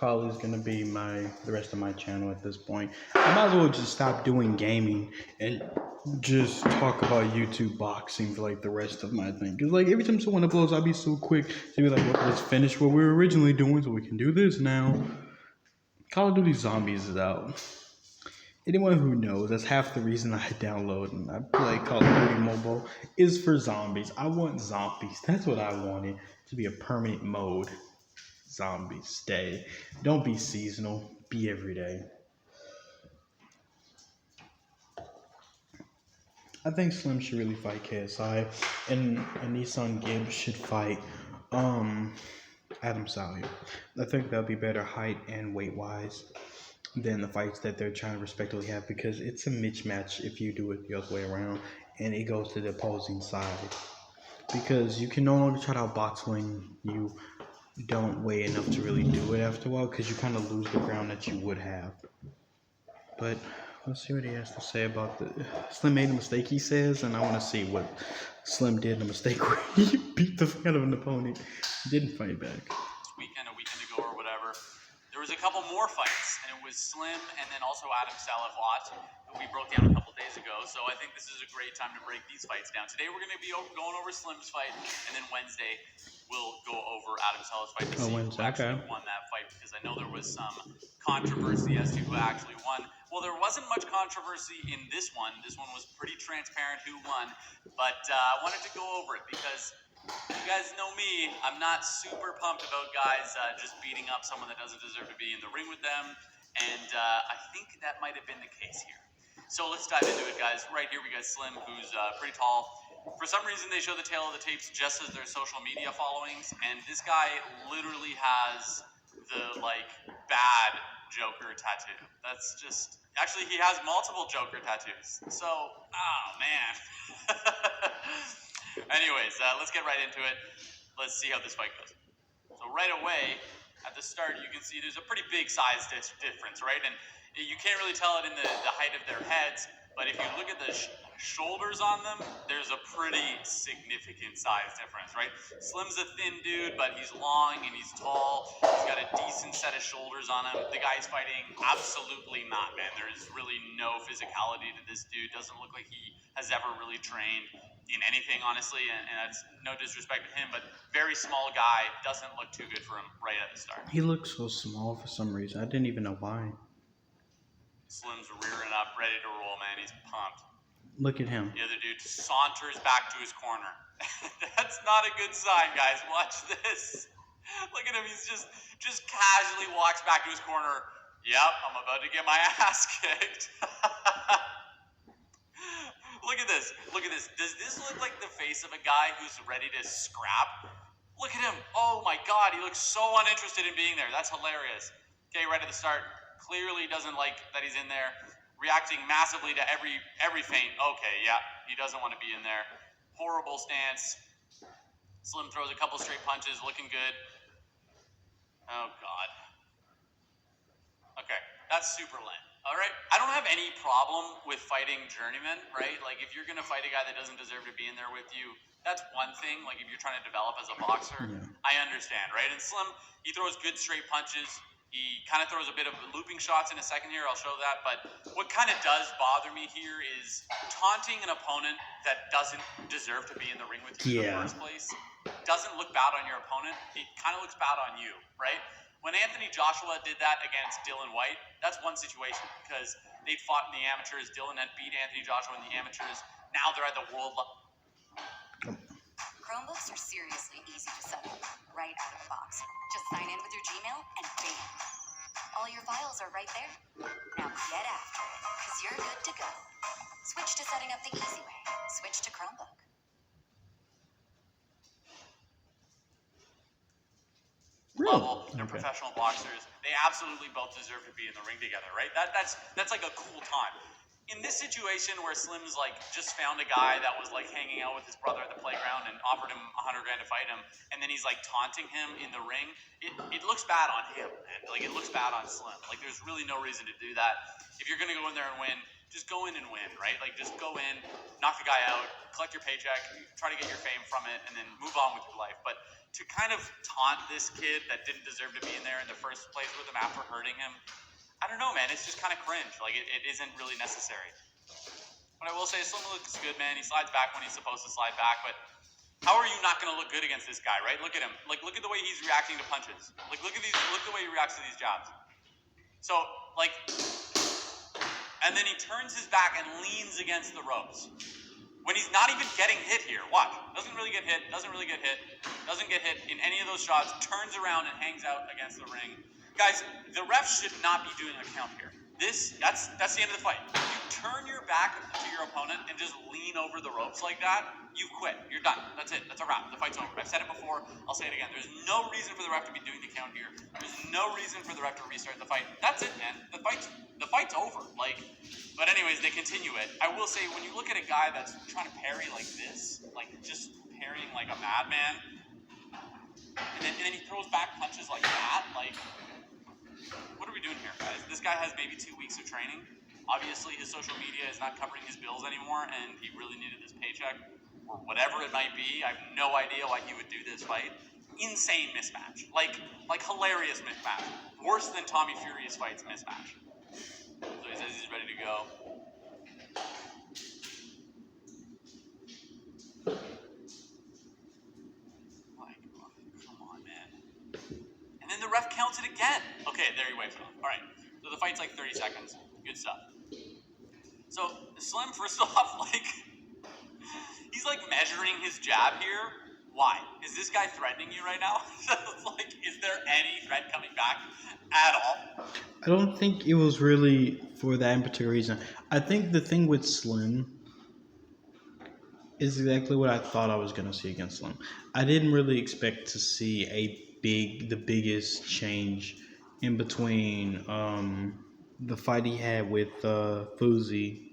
probably is gonna be the rest of my channel at this point. I might as well just stop doing gaming and just talk about YouTube boxing for like the rest of my thing. Cause like every time someone uploads, I'll be so quick to be like, well, let's finish what we were originally doing so we can do this now. Call of Duty Zombies is out. Anyone who knows, that's half the reason I download and I play Call of Duty Mobile is for zombies. I want zombies. That's what I wanted to be a permanent mode. Zombies, stay. Don't be seasonal. Be every day. I think Slim should really fight KSI, and Nissan Gibbs should fight Adam Sawyer. I think that'll be better height and weight wise than the fights that they're trying to respectively have, because it's a mismatch if you do it the other way around and it goes to the opposing side. Because you can no longer try to outbox when you don't weigh enough to really do it after a while, because you kind of lose the ground that you would have. But let's see what he has to say about the Slim made a mistake, he says, and I want to see what Slim did in a mistake where he beat the fuck out of an opponent, didn't fight back. A weekend ago or whatever, there was a couple more fights, and it was Slim and then also Adam Salafat, who we broke down a couple days ago. So I think this is a great time to break these fights down. Today we're going to be going over Slim's fight, and then Wednesday we'll go over Adam Salafat's fight to see who actually won that fight, because I know there was some controversy as to who actually won. Well, there wasn't much controversy in this one. This one was pretty transparent who won, but I wanted to go over it because you guys know me, I'm not super pumped about guys just beating up someone that doesn't deserve to be in the ring with them, and I think that might have been the case here. So let's dive into it, guys. Right here we got Slim, who's pretty tall. For some reason, they show the tail of the tapes just as their social media followings, and this guy literally has the, bad Joker tattoo. That's just... Actually, he has multiple Joker tattoos. So, oh, man. Anyways, let's get right into it. Let's see how this fight goes. So right away, at the start, you can see there's a pretty big size difference, right? And you can't really tell it in the height of their heads, but if you look at the shoulders on them, there's a pretty significant size difference, right? Slim's a thin dude, but he's long and he's tall. He's got a decent set of shoulders on him. The guy's fighting absolutely not, man. There's really no physicality to this dude. Doesn't look like he has ever really trained in anything, honestly, and that's no disrespect to him, but very small guy, doesn't look too good for him right at the start. He looks so small for some reason. I didn't even know why. Slim's rearing up, ready to roll, man. He's pumped. Look at him. The other dude saunters back to his corner. That's not a good sign, guys. Watch this. Look at him. He's just casually walks back to his corner. Yep, I'm about to get my ass kicked. Look at this. Look at this. Does this look like the face of a guy who's ready to scrap? Look at him. Oh my God. He looks so uninterested in being there. That's hilarious. Okay, right at the start. Clearly doesn't like that he's in there. Reacting massively to every feint. Okay, yeah. He doesn't want to be in there. Horrible stance. Slim throws a couple straight punches. Looking good. Oh God. Okay. That's super lame. All right, I don't have any problem with fighting journeymen, right? Like, if you're going to fight a guy that doesn't deserve to be in there with you, that's one thing. Like, if you're trying to develop as a boxer, I understand, right? And Slim, he throws good straight punches. He kind of throws a bit of looping shots in a second here. I'll show that. But what kind of does bother me here is taunting an opponent that doesn't deserve to be in the ring with you in the first place. Doesn't look bad on your opponent. It kind of looks bad on you, right? When Anthony Joshua did that against Dylan White, that's one situation, because they fought in the amateurs. Dylan had beat Anthony Joshua in the amateurs. Now they're at the world level. Chromebooks are seriously easy to set up, right out of the box. Just sign in with your Gmail and bam. All your files are right there. Now get after it, because you're good to go. Switch to setting up the easy way. Switch to Chromebook. Level, they're professional boxers. They absolutely both deserve to be in the ring together, right? That's like a cool time. In this situation where Slim's just found a guy that was hanging out with his brother at the playground and offered him $100 grand to fight him, and then he's taunting him in the ring, it looks bad on him, man. It looks bad on Slim. There's really no reason to do that. If you're gonna go in there and win, just go in and win, right? Like, just go in, knock the guy out, collect your paycheck, try to get your fame from it, and then move on with your life. But to kind of taunt this kid that didn't deserve to be in there in the first place with him after hurting him, I don't know, man. It's just kind of cringe. Like, it isn't really necessary. But I will say, Slim looks good, man. He slides back when he's supposed to slide back, but how are you not going to look good against this guy, right? Look at him. Like, look at the way he's reacting to punches. Like, look at the way he reacts to these jabs. So, like, and then he turns his back and leans against the ropes. When he's not even getting hit here. Watch. Doesn't really get hit. Doesn't get hit in any of those shots. Turns around and hangs out against the ring. Guys, the ref should not be doing a count here. That's the end of the fight. You turn your back to your opponent and just lean over the ropes like that, you quit. You're done. That's it. That's a wrap. The fight's over. I've said it before. I'll say it again. There's no reason for the ref to be doing the count here. There's no reason for the ref to restart the fight. That's it, man. The fight's over. Like, but anyways, they continue it. I will say, when you look at a guy that's trying to parry like this, like just parrying like a madman, and then he throws back punches like that, like, what are we doing here, guys? This guy has maybe 2 weeks of training. Obviously, his social media is not covering his bills anymore, and he really needed this paycheck, or whatever it might be. I have no idea why he would do this fight. Insane mismatch. Like hilarious mismatch. Worse than Tommy Furio's fights mismatch. So he says he's ready to go. Like, come on, man. And then the ref counts it again. Okay, there he wipes it off. All right, so the fight's like 30 seconds. Good stuff. So Slim, first off, like, he's like measuring his jab here. Why? Is this guy threatening you right now? Like, is there any threat coming back at all? I don't think it was really for that in particular reason. I think the thing with Slim is exactly what I thought I was going to see against Slim. I didn't really expect to see the biggest change in between the fight he had with Fuzi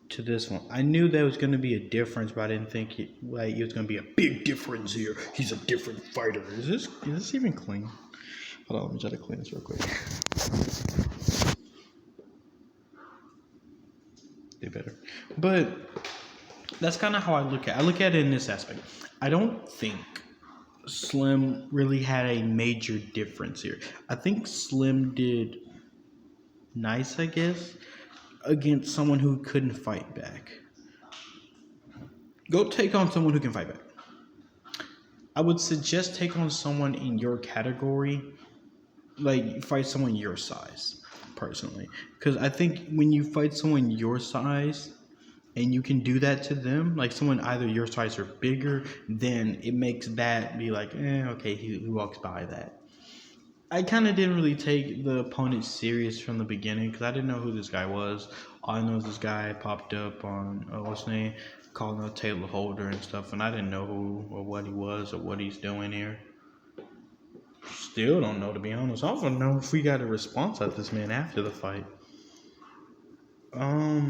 to this one. I knew there was going to be a difference, but I didn't think it was going to be a big difference here. He's a different fighter. Is this even clean? Hold on, let me try to clean this real quick. They better. But that's kind of how I look at it. I look at it in this aspect. I don't think Slim really had a major difference here. I think Slim did nice, I guess, against someone who couldn't fight back. Go take on someone who can fight back. I would suggest take on someone in your category, like fight someone your size, personally. Because I think when you fight someone your size and you can do that to them, like someone either your size or bigger, then it makes that be like, okay, he walks by that. I kind of didn't really take the opponent serious from the beginning because I didn't know who this guy was. All I know is this guy popped up on, what's his name, calling out Taylor Holder and stuff, and I didn't know who or what he was or what he's doing here. Still don't know, to be honest. I don't know if we got a response out of this man after the fight. I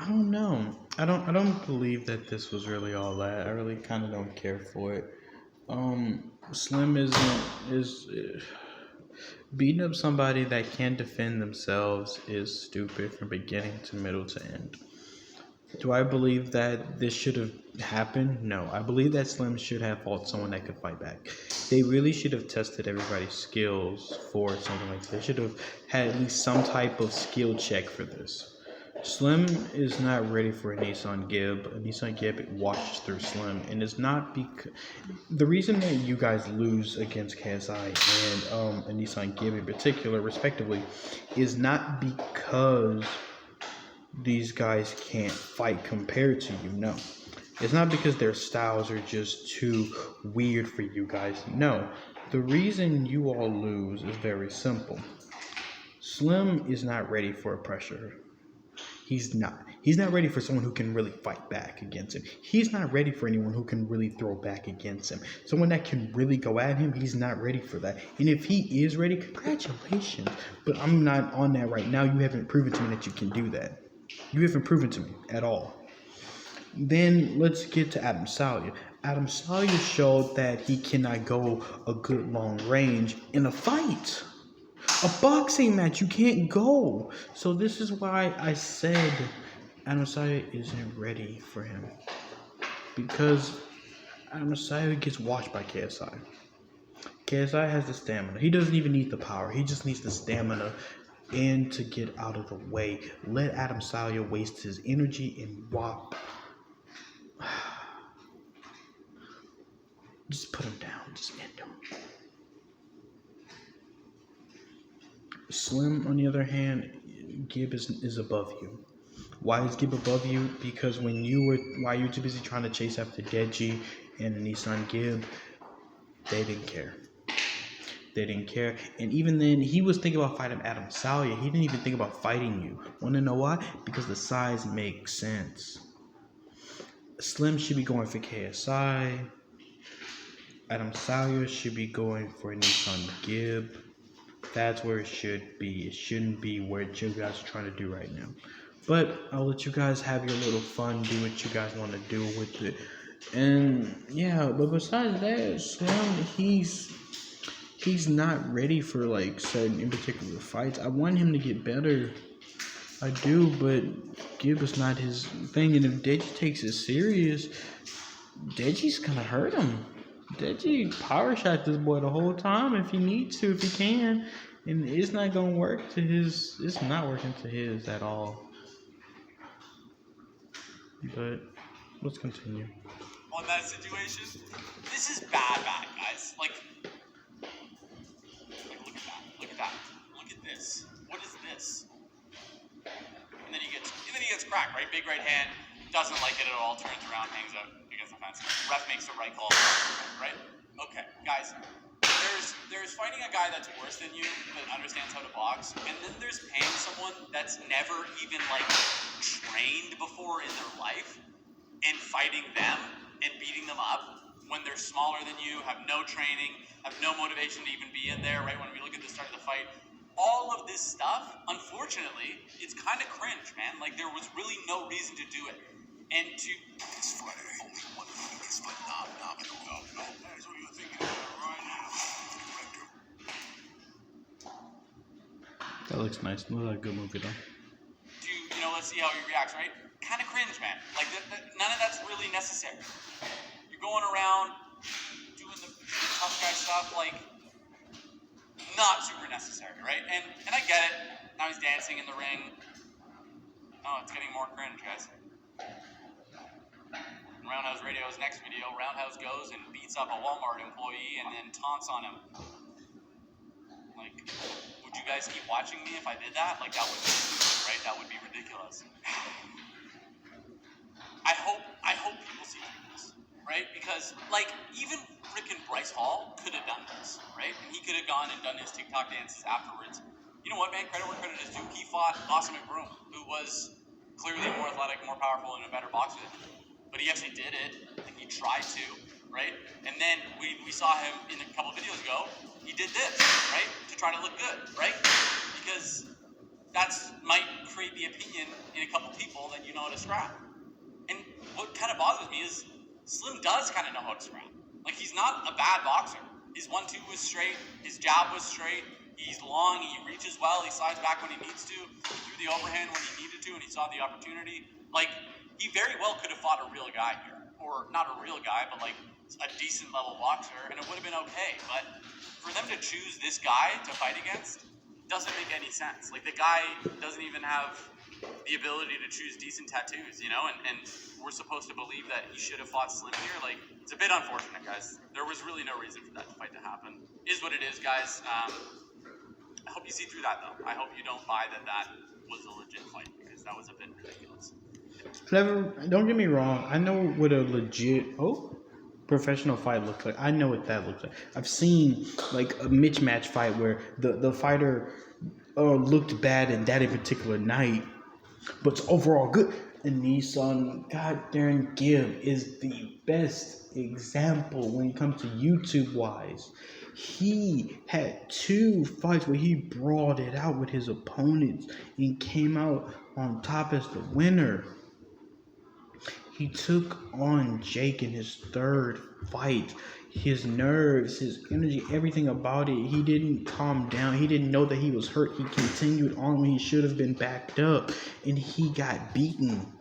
don't know. I don't believe that this was really all that. I really kind of don't care for it. Slim is beating up somebody that can't defend themselves is stupid from beginning to middle to end. Do I believe that this should have happened? No. I believe that Slim should have fought someone that could fight back. They really should have tested everybody's skills for something like this. They should have had at least some type of skill check for this. Slim is not ready for a Nissan Gib. A Nissan Gib washes through Slim, and it's not because the reason that you guys lose against KSI and a Nissan Gib in particular, respectively, is not because these guys can't fight compared to you. No, it's not because their styles are just too weird for you guys. No, the reason you all lose is very simple. Slim is not ready for a pressure. He's not ready for someone who can really fight back against him. He's not ready for anyone who can really throw back against him. Someone that can really go at him, he's not ready for that. And if he is ready, congratulations. But I'm not on that right now. You haven't proven to me that you can do that. You haven't proven to me at all. Then let's get to Adam Sawyer. Adam Sawyer showed that he cannot go a good long range in a fight. A boxing match, you can't go. So this is why I said Adam Sawyer isn't ready for him. Because Adam Sawyer gets washed by KSI. KSI has the stamina. He doesn't even need the power. He just needs the stamina and to get out of the way. Let Adam Sawyer waste his energy and walk. Just put him down. Just end him. Slim, on the other hand, Gib is above you. Why is Gib above you? Because while you were too busy trying to chase after Deji and the Nissan Gib, they didn't care. They didn't care. And even then, he was thinking about fighting Adam Sawyer. He didn't even think about fighting you. Want to know why? Because the size makes sense. Slim should be going for KSI. Adam Sawyer should be going for Nissan Gib. That's where it should be. It shouldn't be where you guys are trying to do right now. But I'll let you guys have your little fun, do what you guys want to do with it. And yeah, but besides that, Slim, he's not ready for like certain in particular fights. I want him to get better. I do, but Gib is not his thing. And if Deji takes it serious, Deji's gonna hurt him. Deji power shot this boy the whole time if he needs to, if he can. And it's not gonna work to his, it's not working to his at all. But let's continue. On that situation, this is bad, guys. Like look at that. Look at this. What is this? And then he gets cracked, right? Big right hand, doesn't like it at all, turns around, hangs out against the fence. Ref makes the right call, right? Okay, guys. There's fighting a guy that's worse than you that understands how to box, and then there's paying someone that's never even like trained before in their life and fighting them and beating them up when they're smaller than you, have no training, have no motivation to even be in there, right? When we look at the start of the fight, all of this stuff, unfortunately, it's kind of cringe, man. Like, there was really no reason to do it. And to... This fight only one thing is phenomenal. No, that's what you're thinking about right now. That looks nice. Looks like a good movie, though. Let's see how he reacts, right? Kind of cringe, man. Like, none of that's really necessary. You're going around doing the tough guy stuff, like, not super necessary, right? And I get it. Now he's dancing in the ring. Oh, it's getting more cringe, guys. In Roundhouse Radio's next video, Roundhouse goes and beats up a Walmart employee and then taunts on him. Like, would you guys keep watching me if I did that? Like, that would be stupid, right? That would be ridiculous. I hope people see through this, right? Because, like, even frickin' Bryce Hall could have done this, right? And he could have gone and done his TikTok dances afterwards. You know what, man? Credit where credit is due. He fought Austin McBroom, who was clearly more athletic, more powerful, and a better boxer than him. But he actually did it, and he tried to, right? And then we saw him in a couple videos ago. He did this, right? To try to look good, right? Because that's might create the opinion in a couple people that you know how to scrap. And what kind of bothers me is Slim does kind of know how to scrap. Like, he's not a bad boxer. His 1-2 was straight. His jab was straight. He's long. He reaches well. He slides back when he needs to. He threw the overhand when he needed to, and he saw the opportunity. Like, he very well could have fought a real guy here. Or not a real guy, but like a decent level boxer, and it would have been okay. But for them to choose this guy to fight against doesn't make any sense. Like, the guy doesn't even have the ability to choose decent tattoos, you know, and we're supposed to believe that he should have fought Slim here. Like, it's a bit unfortunate, guys. There was really no reason for that fight to happen. Is what it is, guys. I hope you see through that, though. I hope you don't buy that was a legit fight, because that was a bit ridiculous. Don't get me wrong. I know what a legit professional fight looks like. I know what that looks like. I've seen like a mismatch fight where the fighter looked bad in that particular night, but it's overall good. And Nissan goddamn Gib is the best example when it comes to YouTube wise. He had 2 fights where he brawled it out with his opponents and came out on top as the winner. He took on Jake in his third fight. His nerves, his energy, everything about it. He didn't calm down. He didn't know that he was hurt. He continued on when he should have been backed up. And he got beaten.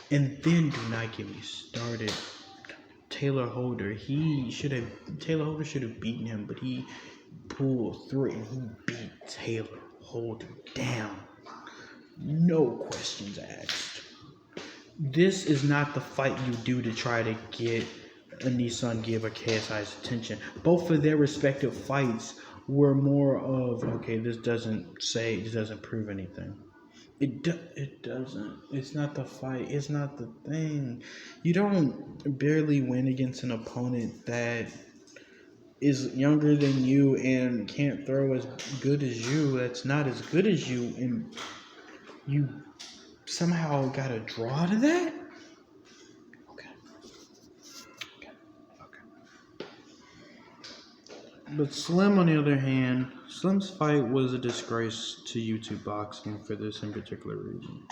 And then do not get me started. Taylor Holder should have beaten him, but he pulled through it and he beat Taylor Holder down. No questions asked. This is not the fight you do to try to get a Nissan Gibb or KSI's attention. Both of their respective fights were more of, okay, this doesn't prove anything. It doesn't. It's not the fight. It's not the thing. You don't barely win against an opponent that is younger than you and can't throw as good as you. That's not as good as you, and you somehow got a draw to that? Okay. But Slim, on the other hand, Slim's fight was a disgrace to YouTube boxing for this in particular reason.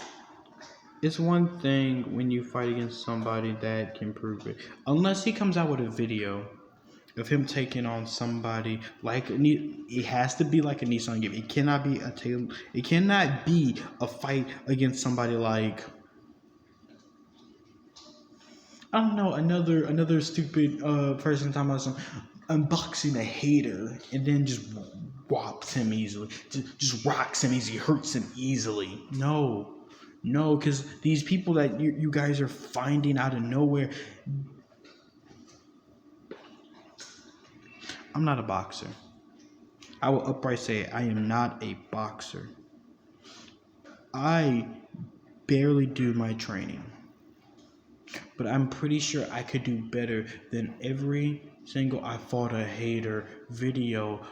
It's one thing when you fight against somebody that can prove it. Unless he comes out with a video of him taking on somebody like it has to be like a Nissan Gibb. It cannot be a Taylor. It cannot be a fight against somebody like, I don't know, another stupid person talking about some unboxing a hater and then just whops him easily, just rocks him easily, hurts him easily. No, because these people that you guys are finding out of nowhere. I'm not a boxer. I will upright say I am not a boxer. I barely do my training. But I'm pretty sure I could do better than every single I fought a hater video,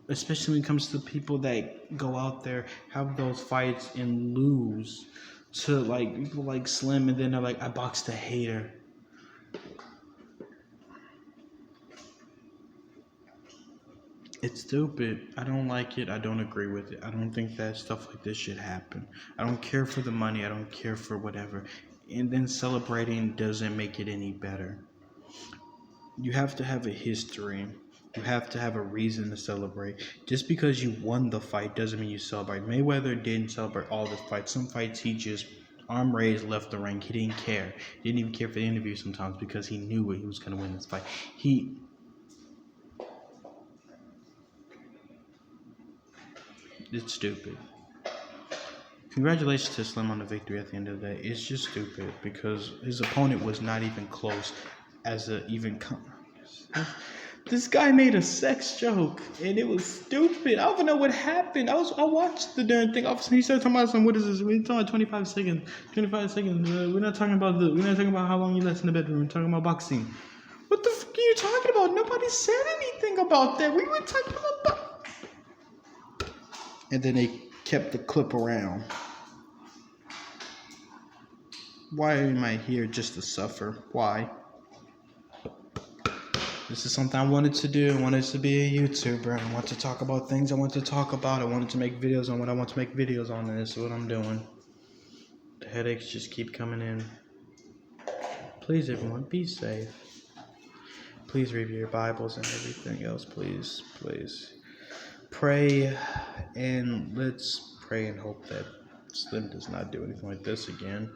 especially when it comes to people that go out there, have those fights and lose to like people like Slim, and then they're like, I boxed a hater. It's stupid. I don't like it. I don't agree with it. I don't think that stuff like this should happen. I don't care for the money. I don't care for whatever. And then celebrating doesn't make it any better. You have to have a history. You have to have a reason to celebrate. Just because you won the fight doesn't mean you celebrate. Mayweather didn't celebrate all the fights. Some fights he just arm raised, left the ring. He didn't care. He didn't even care for the interview sometimes because he knew he was going to win this fight. It's stupid. Congratulations to Slim on the victory at the end of the day. It's just stupid because his opponent was not even close as a even. This guy made a sex joke and it was stupid. I don't even know what happened. I watched the darn thing. All of a sudden he started talking about some. What is this? We're talking about 25 seconds. 25 seconds. We're not talking about how long you last in the bedroom. We're talking about boxing. What the fuck are you talking about? Nobody said anything about that. We were talking about. And then they kept the clip around. Why am I here just to suffer? Why? This is something I wanted to do. I wanted to be a YouTuber. I want to talk about things I want to talk about. I wanted to make videos on what I want to make videos on, and this is what I'm doing. The headaches just keep coming in. Please, everyone, be safe. Please read your Bibles and everything else. Please. Pray, and let's pray and hope that Slim does not do anything like this again.